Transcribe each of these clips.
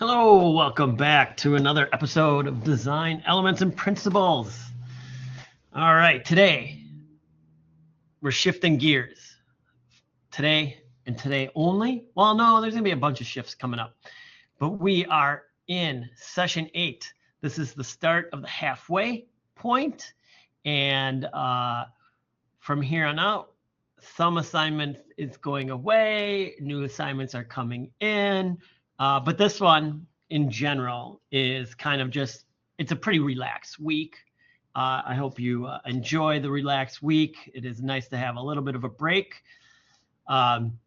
Hello, welcome back to another episode of Design Elements and Principles. All right, today we're shifting gears. Today and today only. Well, no, there's going to be a bunch of shifts coming up, but we are in session 8. This is the start of the halfway point, and from here on out, some assignments is going away, new assignments are coming in. But this one in general is kind of just, it's a pretty relaxed week. I hope you enjoy the relaxed week. It is nice to have a little bit of a break. And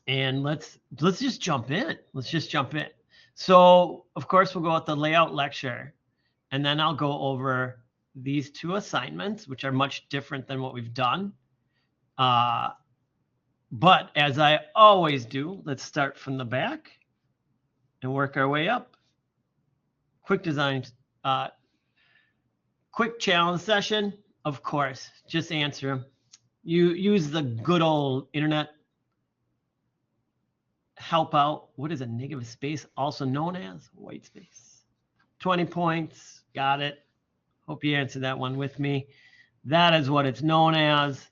let's just jump in. Let's just jump in. So of course we'll go at the layout lecture, and then I'll go over these two assignments, which are much different than what we've done. But as I always do, let's start from the back and work our way up. Quick design, quick challenge session, of course, just answer them. You use the good old internet help out. What is a negative space, also known as white space? 20 points, got it. Hope you answered that one with me. That is what it's known as.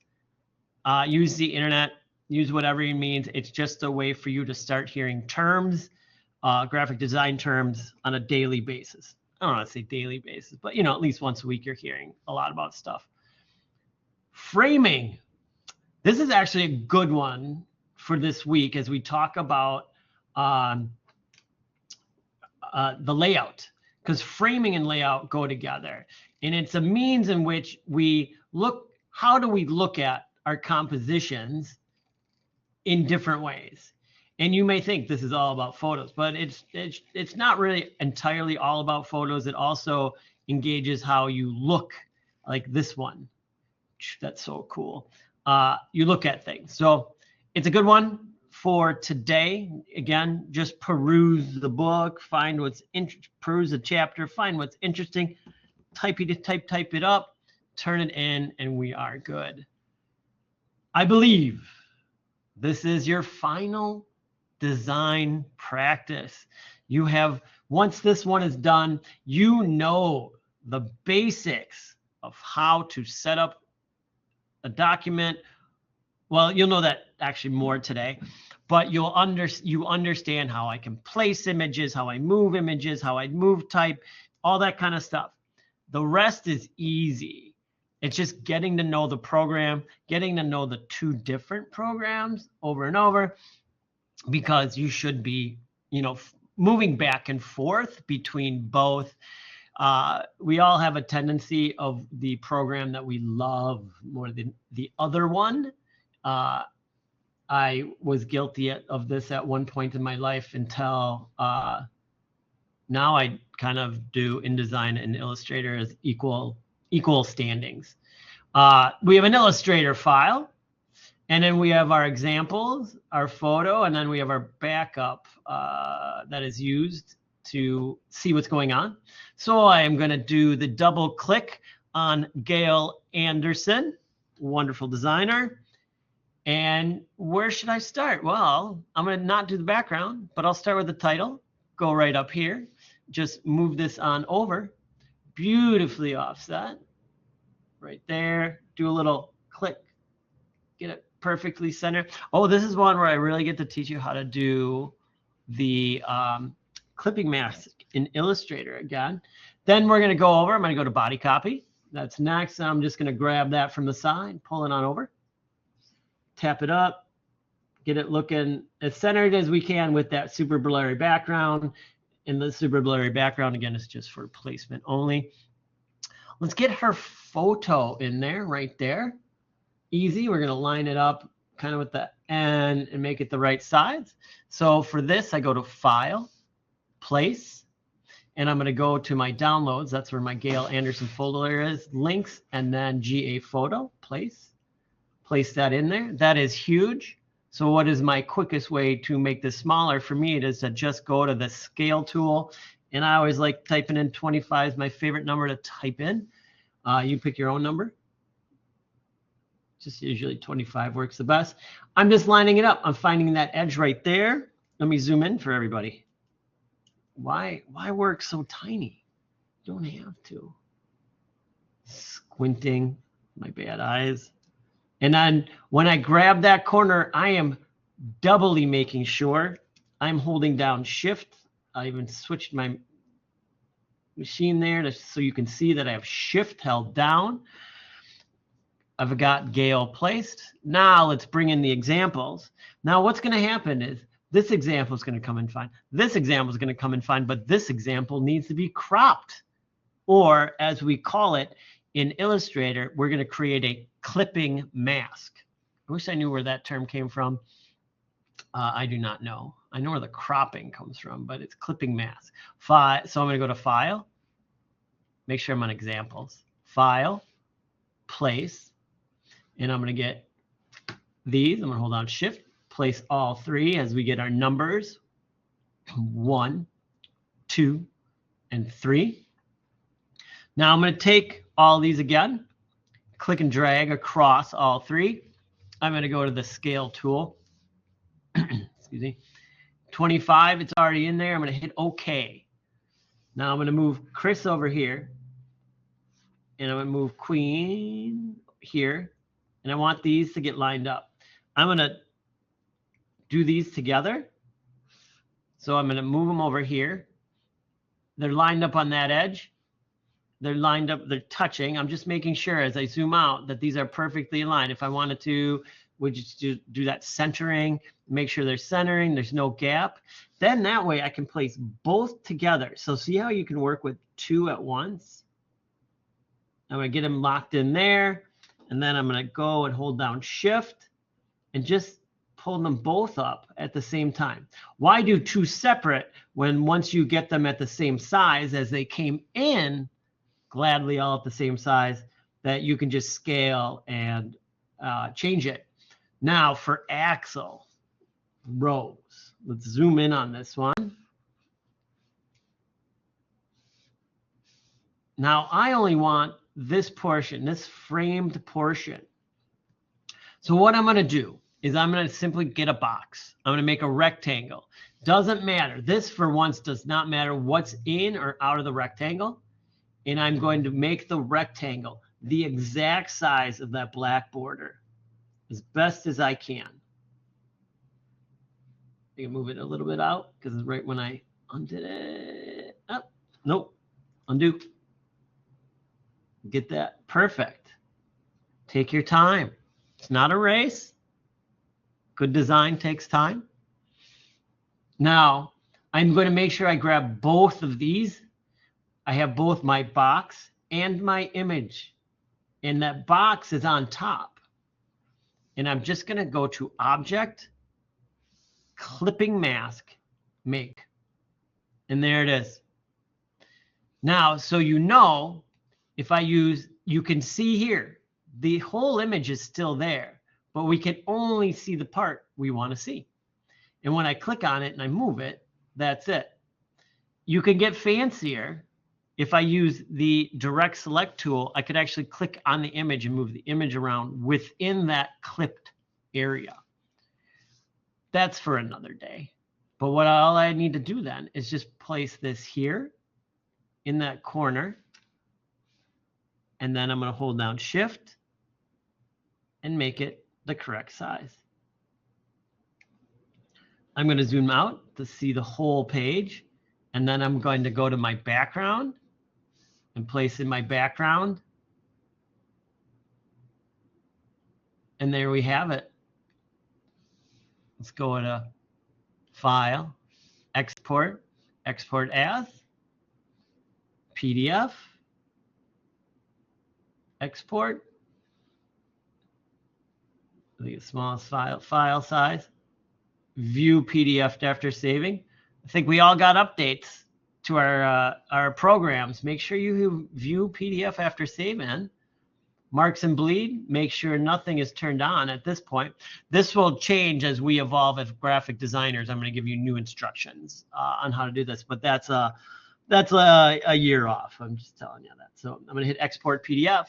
Use the internet, use whatever it means. It's just a way for you to start hearing terms, graphic design terms on a daily basis. I don't want to say daily basis, but at least once a week you're hearing a lot about stuff. Framing. This is actually a good one for this week as we talk about the layout, because framing and layout go together. And it's a means in which we look, how do we look at our compositions in different ways? And you may think this is all about photos, but it's not really entirely all about photos. It also engages how you look, like this one. That's so cool. You look at things. So it's a good one for today. Again, just peruse the book, find what's peruse the chapter, find what's interesting, type it up, turn it in, and we are good. I believe this is your final design practice. You have, once this one is done, you know the basics of how to set up a document. Well, you'll know that actually more today, but you understand how I can place images, how I move images, how I move type, all that kind of stuff. The rest is easy. It's just getting to know the program, getting to know the two different programs over and over, because you should be, moving back and forth between both. We all have a tendency of the program that we love more than the other one. I was guilty of this at one point in my life until now I kind of do InDesign and Illustrator as equal standings. We have an Illustrator file, and then we have our examples, our photo, and then we have our backup that is used to see what's going on. So I am going to do the double click on Gail Anderson, wonderful designer. And where should I start? Well, I'm going to not do the background, but I'll start with the title. Go right up here. Just move this on over. Beautifully offset. Right there. Do a little click. Get it perfectly centered. Oh, this is one where I really get to teach you how to do the clipping mask in Illustrator again. Then we're going to go over. I'm going to go to body copy. That's next. I'm just going to grab that from the side, pull it on over. Tap it up, get it looking as centered as we can with that super blurry background. And the super blurry background, again, is just for placement only. Let's get her photo in there, right there. Easy. We're going to line it up kind of with the end and make it the right size. So for this, I go to File, Place, and I'm going to go to my downloads. That's where my Gail Anderson folder is, links, and then GA photo, place that in there. That is huge. So what is my quickest way to make this smaller? For me, it is to just go to the scale tool. And I always like typing in 25 is my favorite number to type in. You pick your own number. Just usually 25 works the best. I'm just lining it up. I'm finding that edge right there. Let me zoom in for everybody. why work so tiny? You don't have to. Squinting, my bad eyes. And then when I grab that corner, I am doubly making sure I'm holding down shift. I even switched my machine there so you can see that I have shift held down. I've got Gale placed. Now let's bring in the examples. Now what's going to happen is this example is going to come in fine. This example is going to come in fine, but this example needs to be cropped. Or as we call it in Illustrator, we're going to create a clipping mask. I wish I knew where that term came from. I do not know. I know where the cropping comes from, but it's clipping mask. So I'm going to go to File. Make sure I'm on Examples. File, Place, and I'm going to get these. I'm going to hold down Shift, place all three as we get our numbers. 1, 2, and 3. Now I'm going to take all these again, click and drag across all three. I'm going to go to the Scale tool. Excuse me. 25, it's already in there. I'm going to hit OK. Now I'm going to move Chris over here. And I'm going to move Queen here. And I want these to get lined up. I'm going to do these together. So I'm going to move them over here. They're lined up on that edge. They're lined up, they're touching. I'm just making sure as I zoom out that these are perfectly aligned. If I wanted to, would just do that centering, make sure they're centering, there's no gap. Then that way I can place both together. So see how you can work with two at once? I'm going to get them locked in there. And then I'm going to go and hold down Shift and just pull them both up at the same time. Why do two separate when once you get them at the same size as they came in, gladly all at the same size, that you can just scale and change it. Now for Axle rows, let's zoom in on this one. Now I only want this portion, this framed portion. So what I'm going to do is I'm going to simply get a box. I'm going to make a rectangle. Doesn't matter. This for once does not matter what's in or out of the rectangle. And I'm going to make the rectangle the exact size of that black border as best as I can. I can move it a little bit out because it's right when I undid it. Oh, nope. Undo. Get that. Perfect. Take your time. It's not a race. Good design takes time. Now, I'm going to make sure I grab both of these. I have both my box and my image. And that box is on top. And I'm just going to go to Object, Clipping Mask, Make. And there it is. Now, so you know, if I use, you can see here, the whole image is still there, but we can only see the part we want to see. And when I click on it and I move it, that's it. You can get fancier. If I use the direct select tool, I could actually click on the image and move the image around within that clipped area. That's for another day. But what all I need to do then is just place this here in that corner. And then I'm going to hold down Shift and make it the correct size. I'm going to zoom out to see the whole page. And then I'm going to go to my background and place in my background. And there we have it. Let's go to File, Export, Export As, PDF, Export. The smallest file size. View PDF after saving. I think we all got updates to our programs. Make sure you view PDF after saving. Marks and bleed, make sure nothing is turned on at this point. This will change as we evolve as graphic designers. I'm going to give you new instructions on how to do this, but that's a year off. I'm just telling you that. So I'm going to hit Export PDF,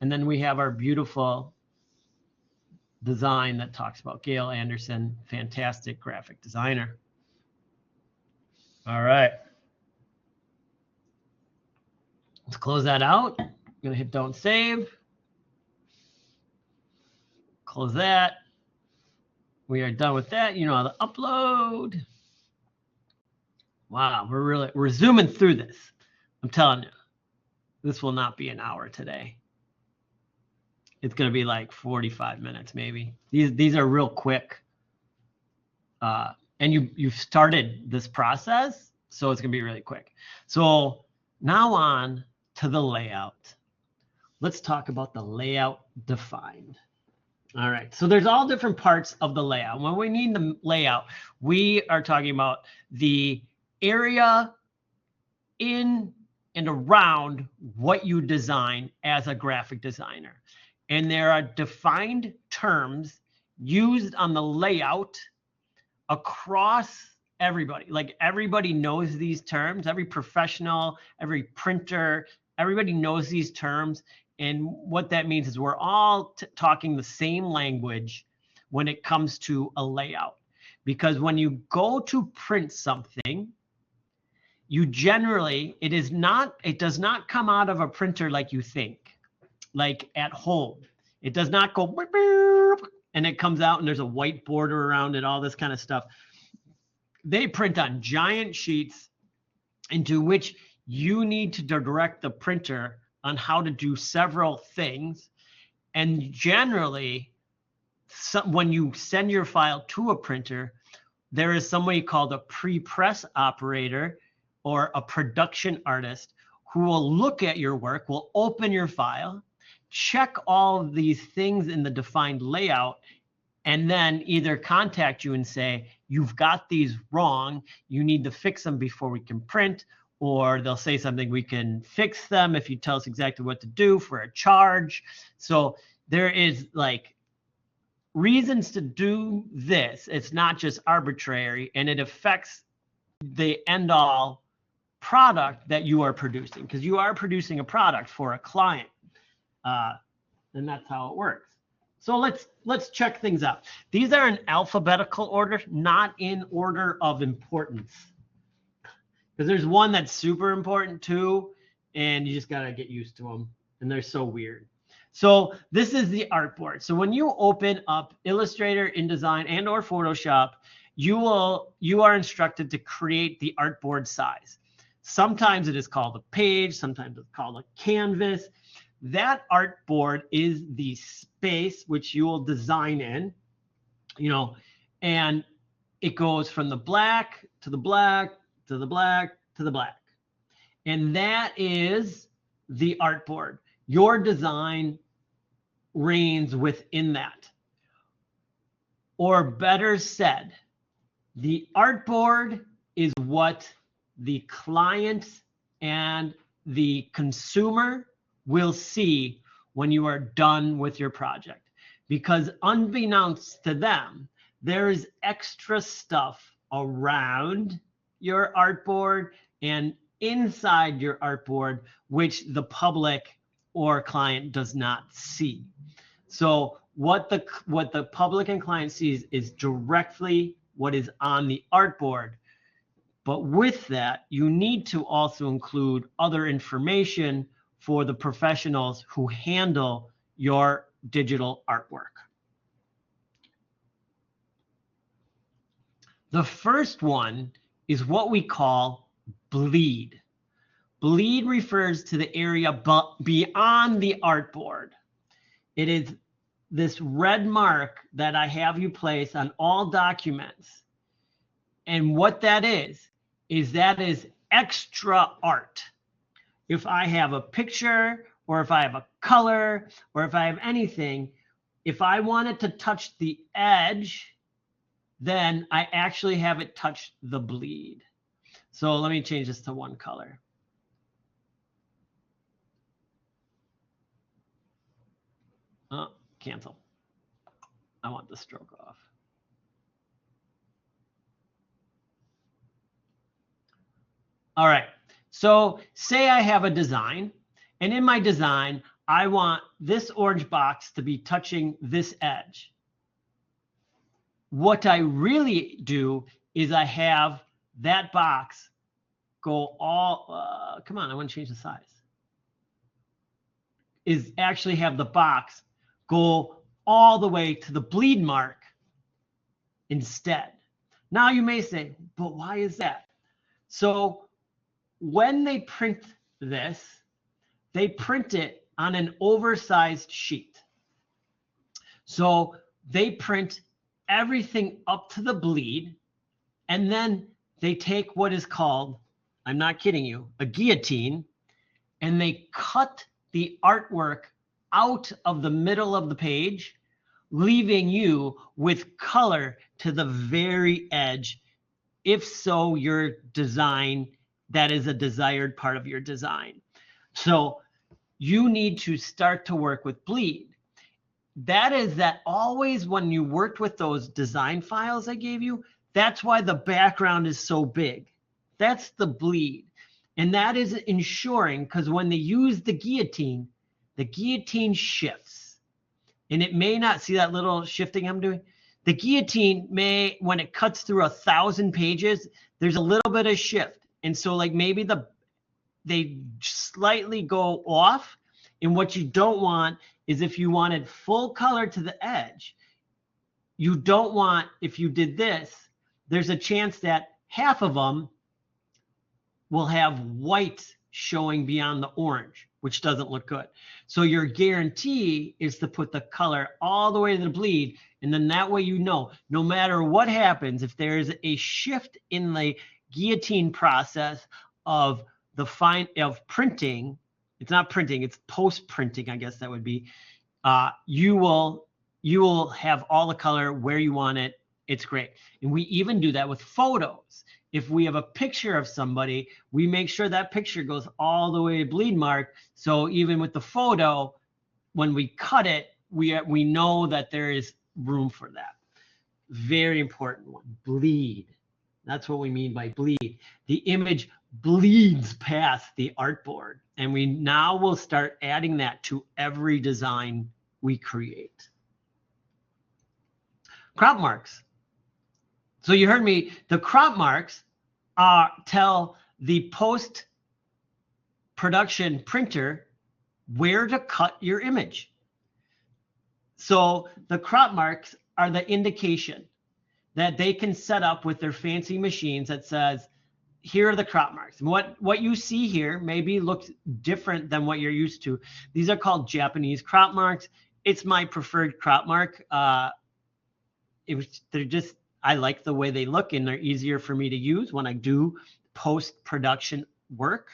and then we have our beautiful design that talks about Gale Anderson, fantastic graphic designer. All right. Close that out. I'm gonna hit don't save. Close that. We are done with that. You know how to upload. Wow, we're zooming through this. I'm telling you, this will not be an hour today. It's gonna be like 45 minutes maybe. These are real quick. And you've started this process, so it's gonna be really quick. So now on to the layout. Let's talk about the layout defined. All right, so there's all different parts of the layout. When we need the layout, we are talking about the area in and around what you design as a graphic designer. And there are defined terms used on the layout across everybody. Like everybody knows these terms, every professional, every printer, everybody knows these terms. And what that means is we're all talking the same language when it comes to a layout. Because when you go to print something, you generally, it does not come out of a printer like you think, like at home. It does not go beep, beep, and it comes out and there's a white border around it, all this kind of stuff. They print on giant sheets into which you need to direct the printer on how to do several things. And generally, when you send your file to a printer, there is somebody called a pre-press operator or a production artist who will look at your work, will open your file, check all of these things in the defined layout, and then either contact you and say, you've got these wrong, you need to fix them before we can print, or they'll say something, we can fix them if you tell us exactly what to do for a charge. So there is like reasons to do this. It's not just arbitrary, and it affects the end all product that you are producing, because you are producing a product for a client. And that's how it works. So let's check things out. These are in alphabetical order, not in order of importance. Because there's one that's super important too, and you just gotta get used to them, and they're so weird. So this is the artboard. So when you open up Illustrator, InDesign, and or Photoshop, you are instructed to create the artboard size. Sometimes it is called a page, sometimes it's called a canvas. That artboard is the space which you will design in, and it goes from the black to the black to the black to the black. And that is the artboard. Your design reigns within that. Or better said, the artboard is what the client and the consumer will see when you are done with your project. Because unbeknownst to them, there is extra stuff around your artboard and inside your artboard, which the public or client does not see. So what the public and client sees is directly what is on the artboard. But with that, you need to also include other information for the professionals who handle your digital artwork. The first one is what we call bleed. Bleed refers to the area beyond the artboard. It is this red mark that I have you place on all documents. And what that is extra art. If I have a picture, or if I have a color, or if I have anything, if I want it to touch the edge, then I actually have it touch the bleed. So let me change this to one color. Cancel. I want the stroke off. All right. So say I have a design, and in my design, I want this orange box to be touching this edge. What I really do is I have that box go all, come on, I want to change the size. is actually have the box go all the way to the bleed mark instead. Now you may say, but why is that? So when they print this, they print it on an oversized sheet. So they print everything up to the bleed, and then they take what is called, I'm not kidding you, a guillotine, and they cut the artwork out of the middle of the page, leaving you with color to the very edge. If so, your design, that is a desired part of your design. So you need to start to work with bleed. That is that always when you worked with those design files I gave you, that's why the background is so big. That's the bleed. And that is ensuring, because when they use the guillotine shifts. And it may not, see that little shifting I'm doing? The guillotine may, when it cuts through 1,000 pages, there's a little bit of shift. And so like maybe they slightly go off. And what you don't want is if you wanted full color to the edge, you don't want, if you did this, there's a chance that half of them will have white showing beyond the orange, which doesn't look good. So your guarantee is to put the color all the way to the bleed. And then that way, you know, no matter what happens, if there's a shift in the guillotine process of printing, it's not printing, it's post-printing, I guess that would be, you will have all the color where you want it. It's great. And we even do that with photos. If we have a picture of somebody, we make sure that picture goes all the way to bleed mark. So even with the photo, when we cut it, we know that there is room for that. Very important one, bleed. That's what we mean by bleed. The image bleeds past the artboard. And we now will start adding that to every design we create. Crop marks. So you heard me, the crop marks tell the post-production printer where to cut your image. So the crop marks are the indication that they can set up with their fancy machines that says, here are the crop marks. And what you see here maybe looks different than what you're used to. These are called Japanese crop marks. It's my preferred crop mark. They're just, I like the way they look, and they're easier for me to use when I do post-production work.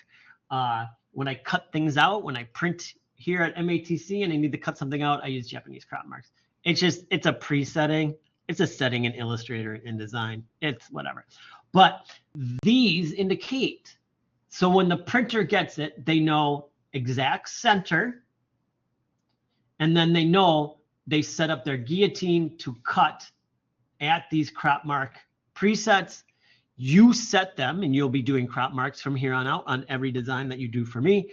When I cut things out, when I print here at MATC and I need to cut something out, I use Japanese crop marks. It's a presetting. It's a setting in Illustrator and InDesign. It's whatever. But these indicate, so when the printer gets it, they know exact center, and then they know they set up their guillotine to cut at these crop mark presets. You set them, and you'll be doing crop marks from here on out on every design that you do for me.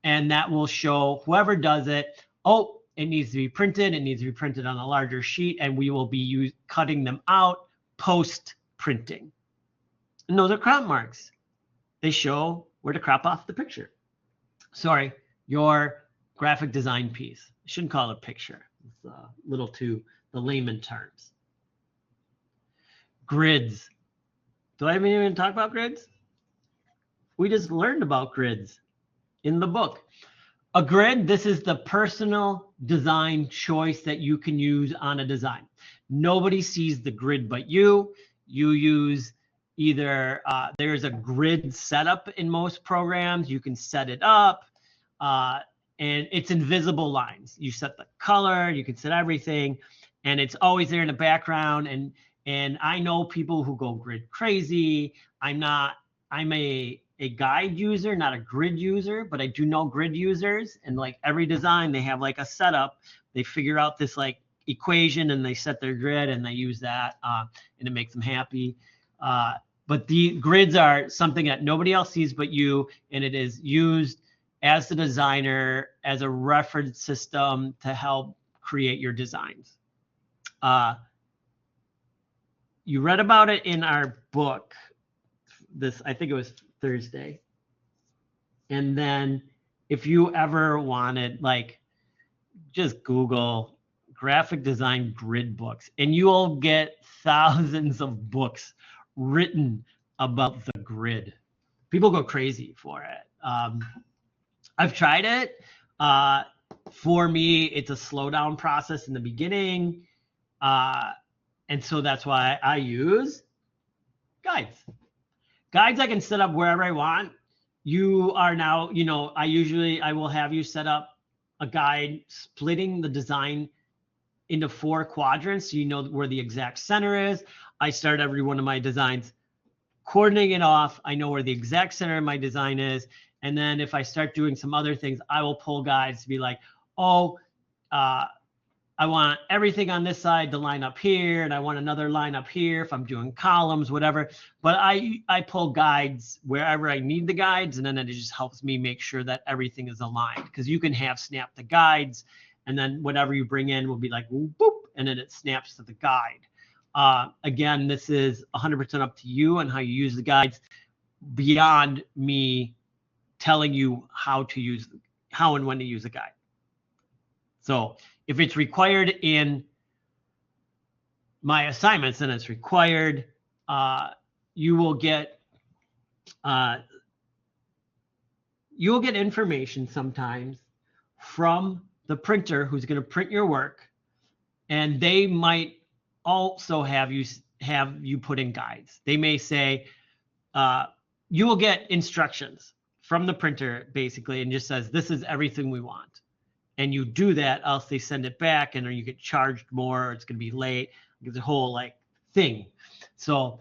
And that will show whoever does it, oh, it needs to be printed. It needs to be printed on a larger sheet, and we will be cutting them out post-printing. And those are crop marks. They show where to crop off the picture. Sorry, your graphic design piece. I shouldn't call it a picture. It's a little too the layman terms. Grids. Do I even talk about grids? We just learned about grids in the book. A grid, this is the personal design choice that you can use on a design. Nobody sees the grid but you. You use either, there's a grid setup in most programs. You can set it up, and it's invisible lines. You set the color, you can set everything, and it's always there in the background. And I know people who go grid crazy. I'm a guide user, not a grid user, but I do know grid users. And like every design, they have like a setup. They figure out this like equation and they set their grid and they use that, and it makes them happy. But the grids are something that nobody else sees but you, and it is used as the designer, as a reference system to help create your designs. You read about it in our book. I think it was Thursday. And then if you ever wanted, like, just Google graphic design grid books, and you'll get thousands of books written about the grid. People go crazy for it. I've tried it. For me, it's a slow down process in the beginning. And so that's why I use guides. Guides I can set up wherever I want. You are now, I will have you set up a guide splitting the design into 4 quadrants so you know where the exact center is. I start every one of my designs coordinating it off. I know where the exact center of my design is. And then if I start doing some other things, I will pull guides to be like, oh, I want everything on this side to line up here, and I want another line up here if I'm doing columns, whatever. But I pull guides wherever I need the guides, and then it just helps me make sure that everything is aligned. Because you can have snap the guides, and then whatever you bring in will be like, boop, and then it snaps to the guide. Again, this is 100% up to you and how you use the guides, beyond me telling you how and when to use a guide. So if it's required in my assignments, then it's required. You will get information sometimes from the printer who's going to print your work, and they might also have you put in guides. They may say you will get instructions from the printer basically, and just says this is everything we want. And you do that, else they send it back, and or you get charged more, or it's going to be late. It's a whole thing. So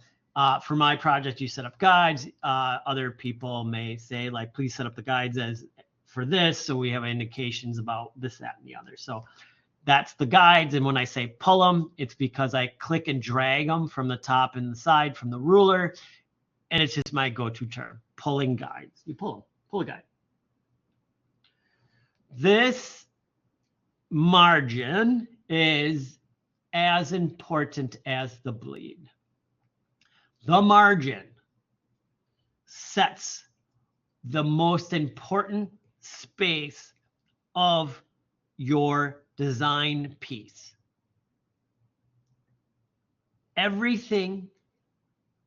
for my project, you set up guides. Other people may say please set up the guides as for this, so we have indications about this, that, and the other. So that's the guides. And when I say pull them, it's because I click and drag them from the top and the side from the ruler, and it's just my go-to term, pulling guides. You pull a guide. This margin is as important as the bleed. The margin sets the most important space of your design piece. Everything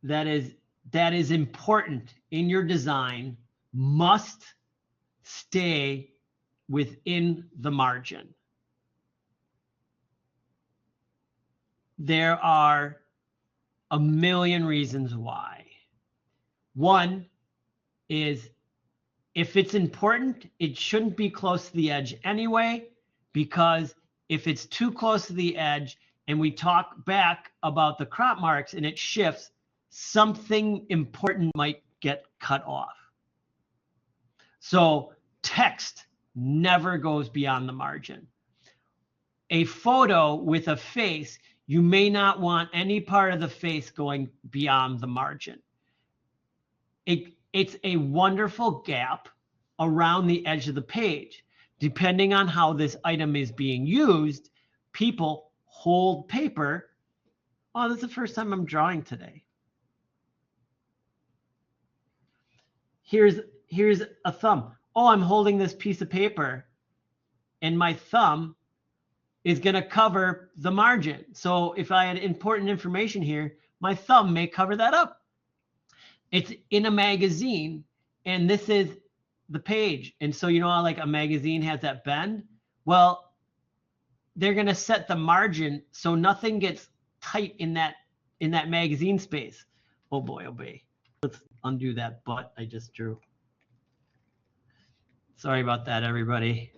that is important in your design must stay within the margin. There are a million reasons why. One is, if it's important, it shouldn't be close to the edge anyway, because if it's too close to the edge and we talk back about the crop marks and it shifts, something important might get cut off. So text never goes beyond the margin. A photo with a face, you may not want any part of the face going beyond the margin. It's a wonderful gap around the edge of the page. Depending on how this item is being used, people hold paper. Oh, this is the first time I'm drawing today. Here's a thumb. Oh, I'm holding this piece of paper, and my thumb is going to cover the margin. So if I had important information here, my thumb may cover that up. It's in a magazine, and this is the page. And so, how a magazine has that bend? Well, they're going to set the margin so nothing gets tight in that magazine space. Oh boy, oh boy. Let's undo that butt I just drew. Sorry about that, everybody.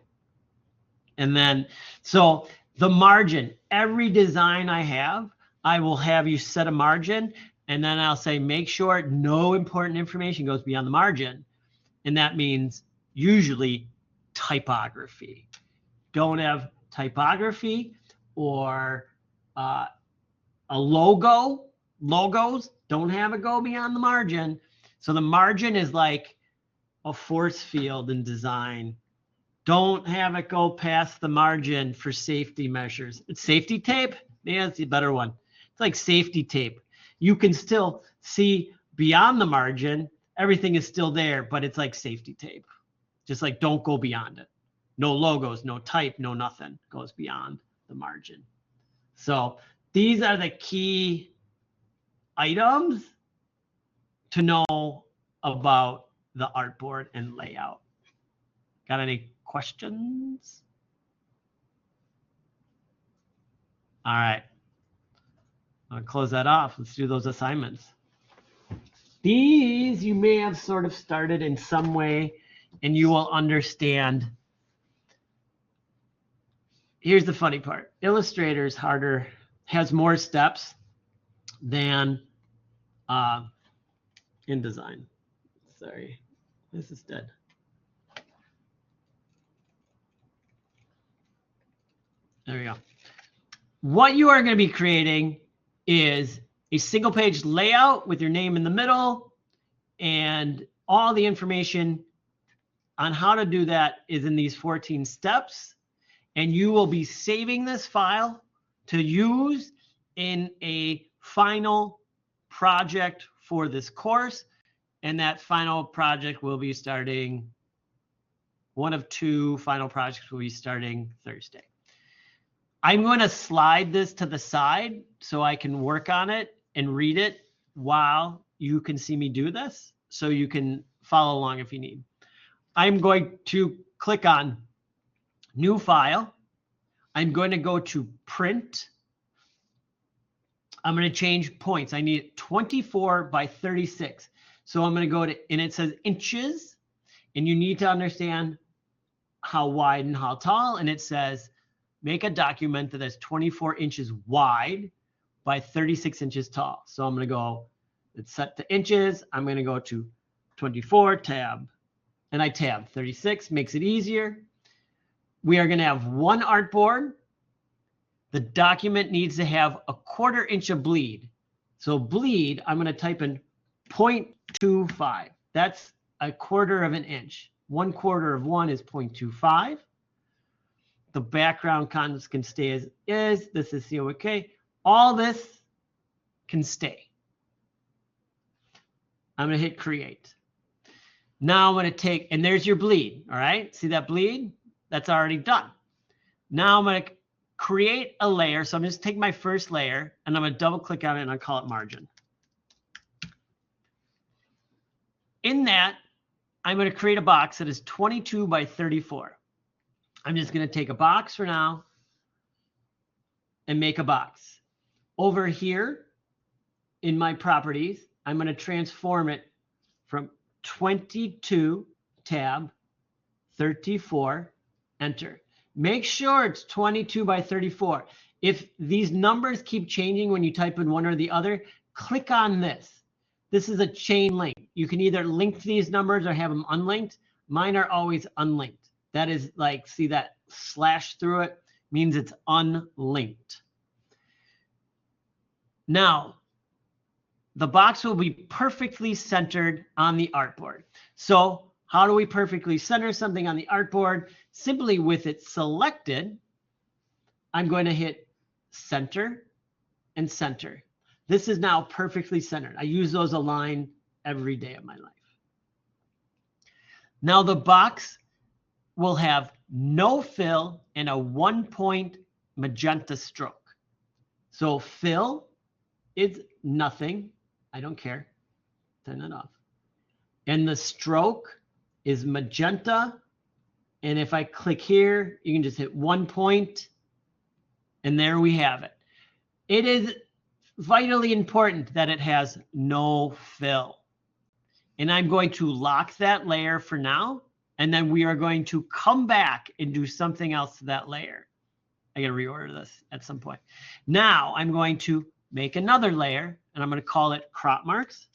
And then, so the margin, every design I will have you set a margin, and then I'll say, make sure no important information goes beyond the margin. And that means usually typography. Don't have typography or a logo. Logos don't have it go beyond the margin. So the margin is like a force field in design. Don't have it go past the margin for safety measures. It's safety tape? Yeah, it's a better one. It's like safety tape. You can still see beyond the margin. Everything is still there, but it's like safety tape. Just don't go beyond it. No logos, no type, no nothing goes beyond the margin. So these are the key items to know about the artboard and layout. Got any questions? All right. I'll close that off. Let's do those assignments. These you may have sort of started in some way, and you will understand. Here's the funny part. Illustrator is harder, has more steps than InDesign. Sorry, this is dead. There we go. What you are going to be creating is a single page layout with your name in the middle, and all the information on how to do that is in these 14 steps. And you will be saving this file to use in a final project for this course. And that final project will be starting, one of two final projects will be starting Thursday. I'm going to slide this to the side so I can work on it and read it while you can see me do this, so you can follow along if you need. I'm going to click on New File. I'm going to go to Print. I'm going to change points. I need 24 by 36. So I'm going to go to, and it says inches, and you need to understand how wide and how tall. And it says, make a document that is 24 inches wide by 36 inches tall. So I'm going to go, it's set to inches. I'm going to go to 24, tab, and I tab 36, makes it easier. We are going to have one artboard. The document needs to have a 1/4 inch of bleed. So bleed, I'm going to type in 0.25. That's a 1/4 of an inch. 1/4 of 1 is 0.25. The background content can stay as is. This is COK. All this can stay. I'm going to hit create. Now I'm going to take, and there's your bleed. All right. See that bleed? That's already done. Now I'm going to create a layer. So I'm just take my first layer and I'm going to double click on it and I'll call it margin. In that, I'm going to create a box that is 22 by 34. I'm just going to take a box for now and make a box. Over here in my properties, I'm going to transform it from 22, tab, 34, enter. Make sure it's 22 by 34. If these numbers keep changing when you type in one or the other, click on this. This is a chain link. You can either link these numbers or have them unlinked. Mine are always unlinked. That is like, see that slash through it? Means it's unlinked. Now, the box will be perfectly centered on the artboard. So how do we perfectly center something on the artboard? Simply with it selected, I'm going to hit center and center. This is now perfectly centered. I use those align every day of my life. Now the box will have no fill and a 1-point magenta stroke. So fill is nothing. I don't care. Turn it off. And the stroke is magenta. And if I click here, you can just hit 1 point. And there we have it. It is vitally important that it has no fill. And I'm going to lock that layer for now. And then we are going to come back and do something else to that layer. I got to reorder this at some point. Now I'm going to make another layer, and I'm going to call it crop marks.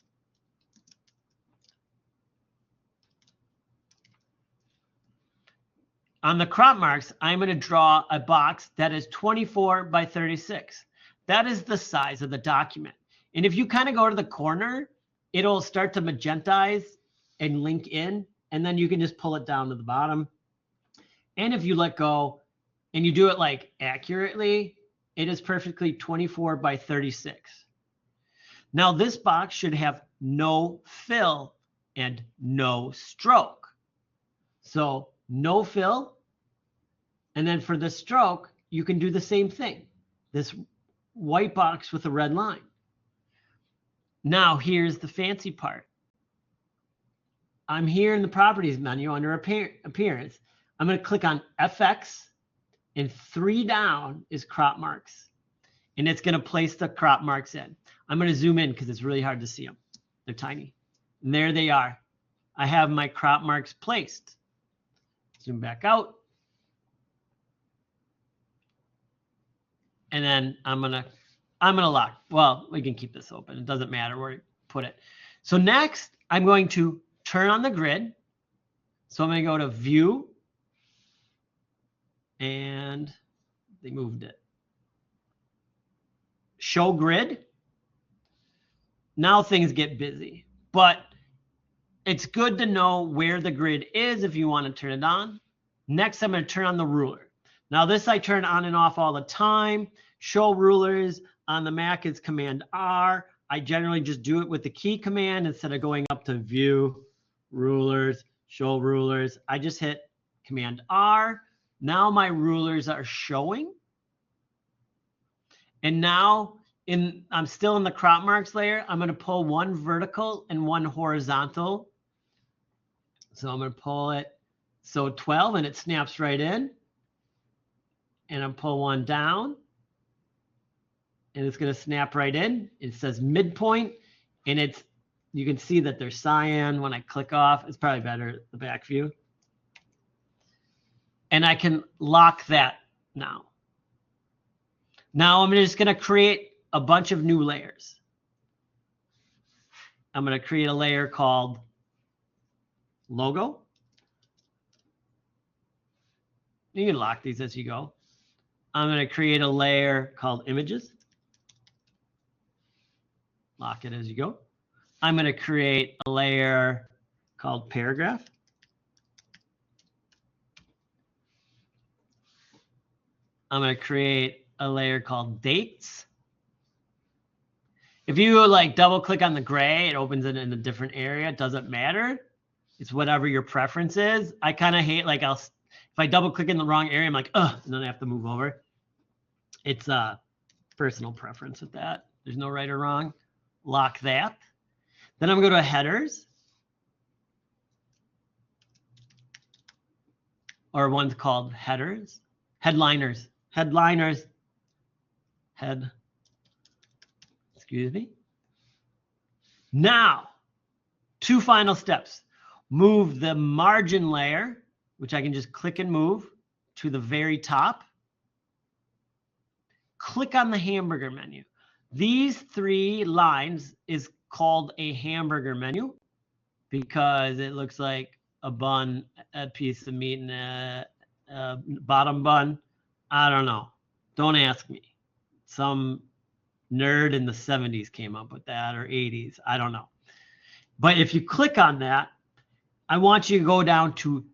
On the crop marks, I'm going to draw a box that is 24 by 36. That is the size of the document. And if you kind of go to the corner, it'll start to magentize and link in, and then you can just pull it down to the bottom. And if you let go and you do it like accurately, it is perfectly 24 by 36. Now this box should have no fill and no stroke. So no fill And then for the stroke, you can do the same thing. This white box with a red line. Now, here's the fancy part. I'm here in the properties menu under appearance. I'm going to click on FX, and 3 down is crop marks. And it's going to place the crop marks in. I'm going to zoom in because it's really hard to see them. They're tiny. And there they are. I have my crop marks placed. Zoom back out. And then I'm gonna lock. Well, we can keep this open. It doesn't matter where you put it. So next, I'm going to turn on the grid. So I'm going to go to View, and they moved it. Show Grid. Now things get busy, but it's good to know where the grid is if you want to turn it on. Next, I'm going to turn on the ruler. Now this I turn on and off all the time. Show rulers on the Mac is Command R. I generally just do it with the key command instead of going up to View, Rulers, Show Rulers. I just hit Command R. Now my rulers are showing. And now I'm still in the crop marks layer. I'm going to pull one vertical and one horizontal. So I'm going to pull it. So 12, and it snaps right in. And I'll pull one down, and it's going to snap right in. It says midpoint, and you can see that there's cyan when I click off. It's probably better the back view. And I can lock that now. Now I'm just going to create a bunch of new layers. I'm going to create a layer called Logo. You can lock these as you go. I'm going to create a layer called Images. Lock it as you go. I'm going to create a layer called Paragraph. I'm going to create a layer called Dates. If you like double click on the gray, it opens it in a different area. It doesn't matter. It's whatever your preference is. I kind of hate if I double click in the wrong area, I'm like, ugh, and then I have to move over. It's a personal preference with that. There's no right or wrong. Lock that. Then I'm going to go to Headers. Or one's called Headers. Headliners. Headliners. Excuse me. Now, 2 final steps. Move the margin layer, which I can just click and move to the very top. Click on the hamburger menu. These 3 lines is called a hamburger menu because it looks like a bun, a piece of meat, and a bottom bun. I don't know. Don't ask me. Some nerd in the 70s came up with that, or 80s. I don't know. But if you click on that, I want you to go down to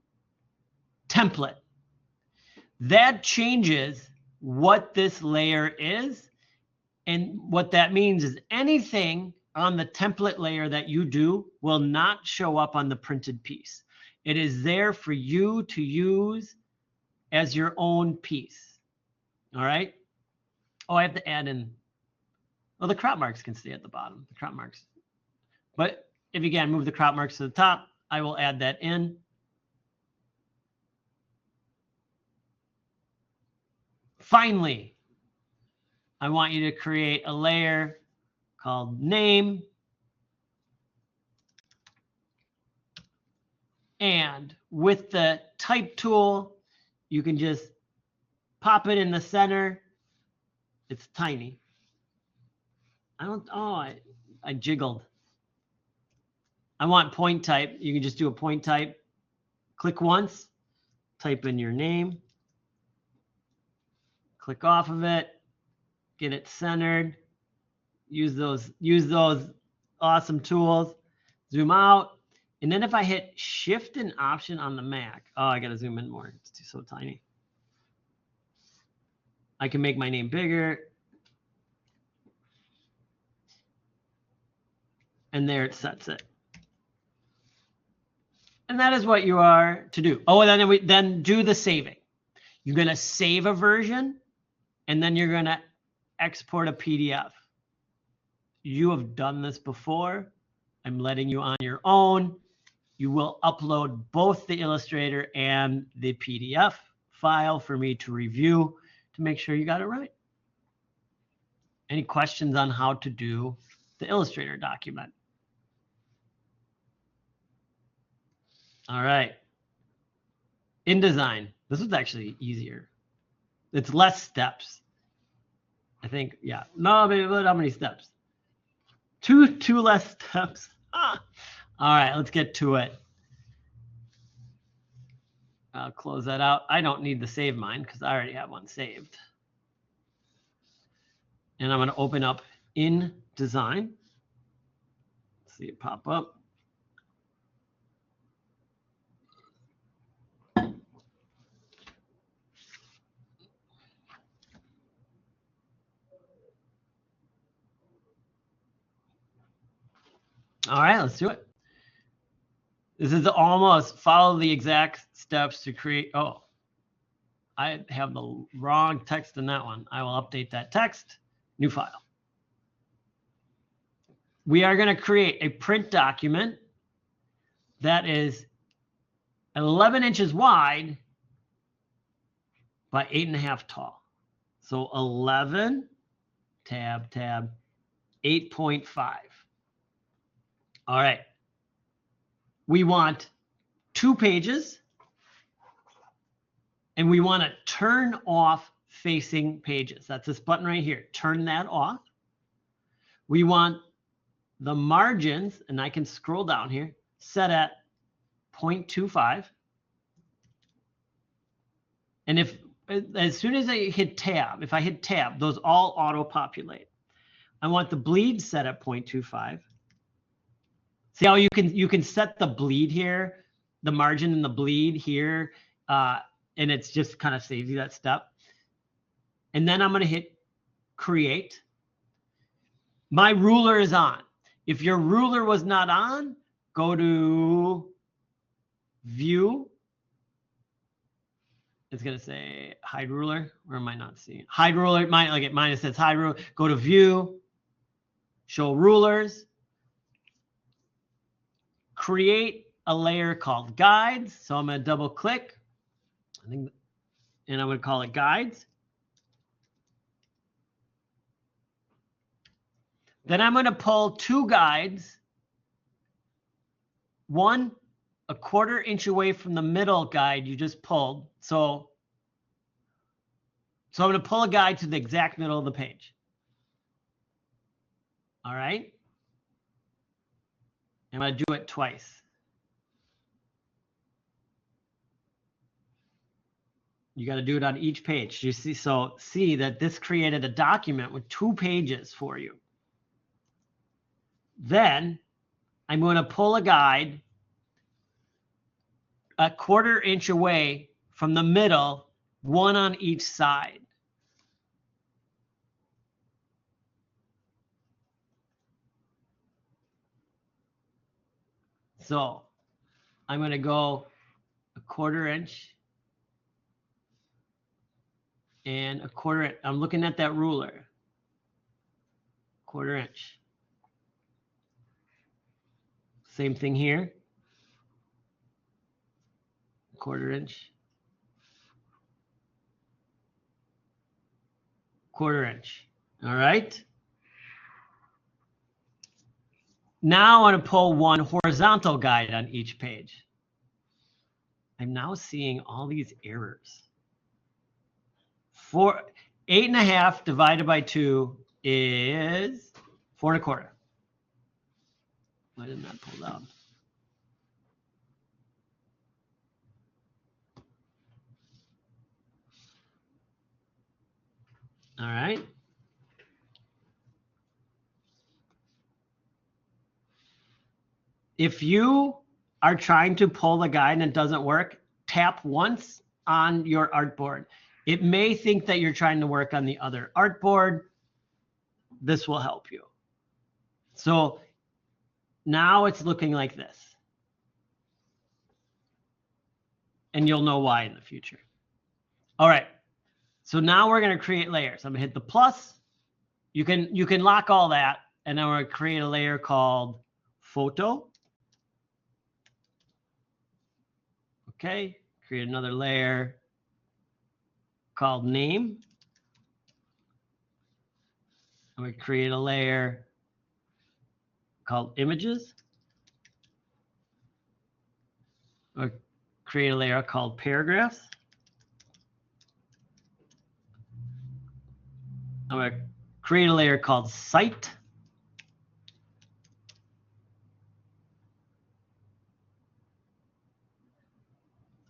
Template. That changes what this layer is. And what that means is anything on the template layer that you do will not show up on the printed piece. It is there for you to use as your own piece. All right. Oh, I have to add in. Well, the crop marks can stay at the bottom. The crop marks. But if you can move the crop marks to the top, I will add that in. Finally, I want you to create a layer called Name. And with the Type tool, you can just pop it in the center. It's tiny. I jiggled. I want point type. You can just do a point type. Click once, type in your name. Click off of it. Get it centered. Use those awesome tools. Zoom out. And then if I hit Shift and Option on the Mac, I got to zoom in more. It's so tiny. I can make my name bigger. And there it sets it. And that is what you are to do. Oh, and then do the saving. You're going to save a version, and then you're going to export a PDF. You have done this before. I'm letting you on your own. You will upload both the Illustrator and the PDF file for me to review to make sure you got it right. Any questions on how to do the Illustrator document? All right. InDesign. This was actually easier. It's less steps. I think, yeah. No, maybe how many steps? Two less steps. All right, let's get to it. I'll close that out. I don't need to save mine because I already have one saved. And I'm going to open up InDesign. See it pop up. All right, let's do it. This is almost follow the exact steps to create. Oh, I have the wrong text in that one. I will update that text. New file. We are going to create a print document that is 11 inches wide by 8.5 tall. So 11, tab, 8.5. All right. We want 2 pages, and we want to turn off facing pages. That's this button right here. Turn that off. We want the margins, and I can scroll down here, set at 0.25. And as soon as I hit tab, if I hit tab, those all auto-populate. I want the bleed set at 0.25. See how you can set the bleed here, the margin and the bleed here, and it's just kind of saves you that step. And then I'm going to hit create. My ruler is on. If your ruler was not on, go to view. It's going to say hide ruler. Where am I not seeing it? Hide ruler. Mine says hide ruler. Go to view, show rulers. Create a layer called guides. So I'm going to double click, and I'm going to call it guides. Then I'm going to pull 2 guides, one a 1/4 inch away from the middle guide you just pulled. So I'm going to pull a guide to the exact middle of the page. All right. I'm going to do it twice. You got to do it on each page. You see, so see that this created a document with 2 pages for you. Then I'm going to pull a guide a 1/4 inch away from the middle, one on each side. So I'm going to go a 1/4 inch and a 1/4 inch. I'm looking at that ruler. 1/4 inch. Same thing here. 1/4 inch. 1/4 inch. All right. Now I want to pull one horizontal guide on each page. I'm now seeing all these errors. 8.5 divided by 2 is 4 1/4. Why didn't that pull down? All right. If you are trying to pull the guide and it doesn't work, tap once on your artboard. It may think that you're trying to work on the other artboard. This will help you. So now it's looking like this. And you'll know why in the future. All right. So now we're going to create layers. I'm going to hit the plus. You can lock all that, and then we're going to create a layer called photo. Okay. Create another layer called name. I'm going to create a layer called images. I'm going to create a layer called paragraphs. I'm going to create a layer called site.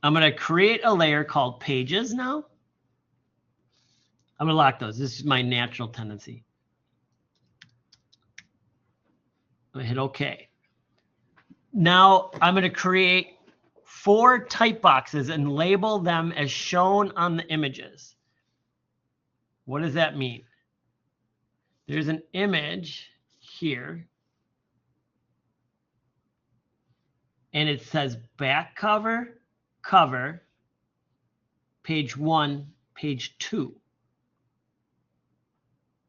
I'm going to create a layer called pages now. I'm going to lock those. This is my natural tendency. I'm going to hit OK. Now I'm going to create 4 type boxes and label them as shown on the images. What does that mean? There's an image here, and it says back cover, cover, page 1, page 2.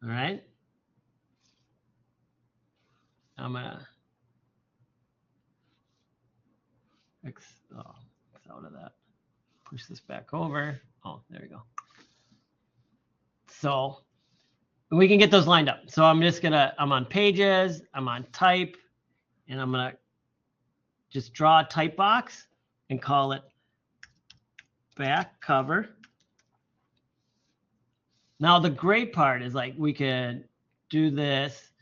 All right. I'm gonna X out of that. Push this back over. Oh, there we go. So we can get those lined up. So I'm on pages, I'm on type, and I'm gonna just draw a type box and call it back cover. Now the great part is, like, we could do this.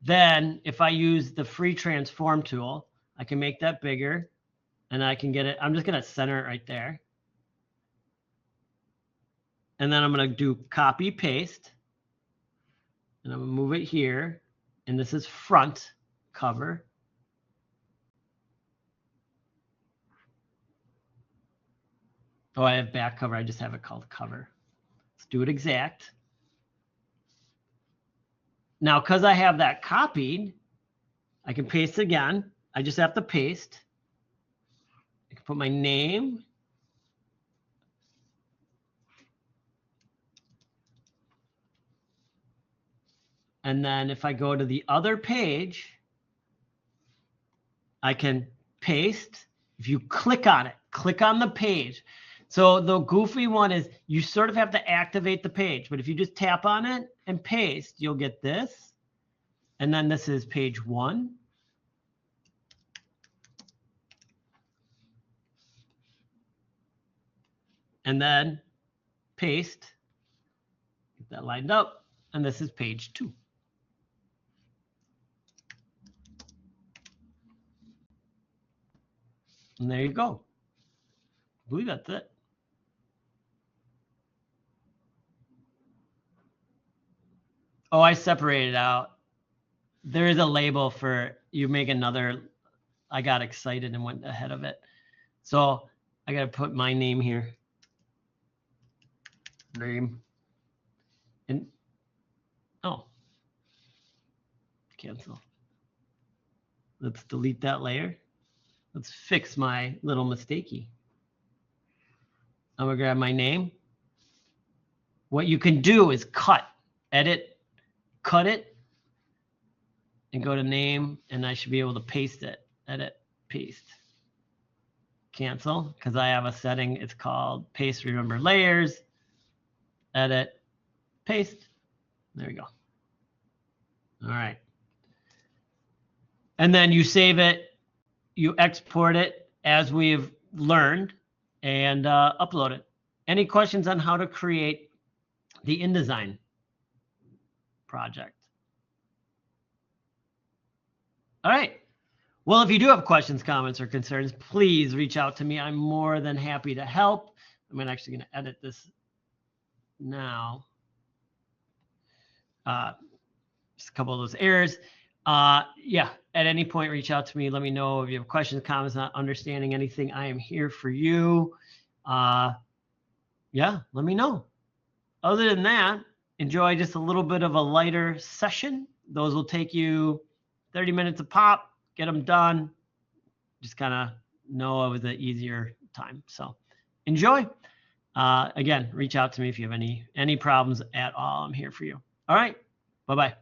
Then if I use the free transform tool, I can make that bigger, and I can get it. I'm just going to center it right there. And then I'm going to do copy paste, and I'm going to move it here. And this is front cover. Oh, I have back cover. I just have it called cover. Let's do it exact. Now, because I have that copied, I can paste it again. I just have to paste. I can put my name. And then if I go to the other page, I can paste. If you click on it, click on the page. So the goofy one is you sort of have to activate the page, but if you just tap on it and paste, you'll get this. And then this is page 1. And then paste, get that lined up, and this is page 2. And there you go. I believe that's it. Oh, I separated out. There is a label for you make another. I got excited and went ahead of it. So I got to put my name here. Name. And oh, cancel. Let's delete that layer. Let's fix my little mistakey. I'm going to grab my name. What you can do is cut, edit, cut it, and go to name, and I should be able to paste it. Edit, paste, cancel, because I have a setting. It's called paste remember layers. Edit, paste. There we go. All right. And then you save it, you export it as we've learned, and upload it. Any questions on how to create the InDesign project? All right. Well, if you do have questions, comments, or concerns, please reach out to me. I'm more than happy to help. I'm actually going to edit this now. Just a couple of those errors. Yeah, at any point, reach out to me. Let me know if you have questions, comments, not understanding anything. I am here for you. Yeah, let me know. Other than that, enjoy just a little bit of a lighter session. Those will take you 30 minutes a pop. Get them done. Just kind of know it was an easier time. So enjoy. Again, reach out to me if you have any problems at all. I'm here for you. All right. Bye-bye.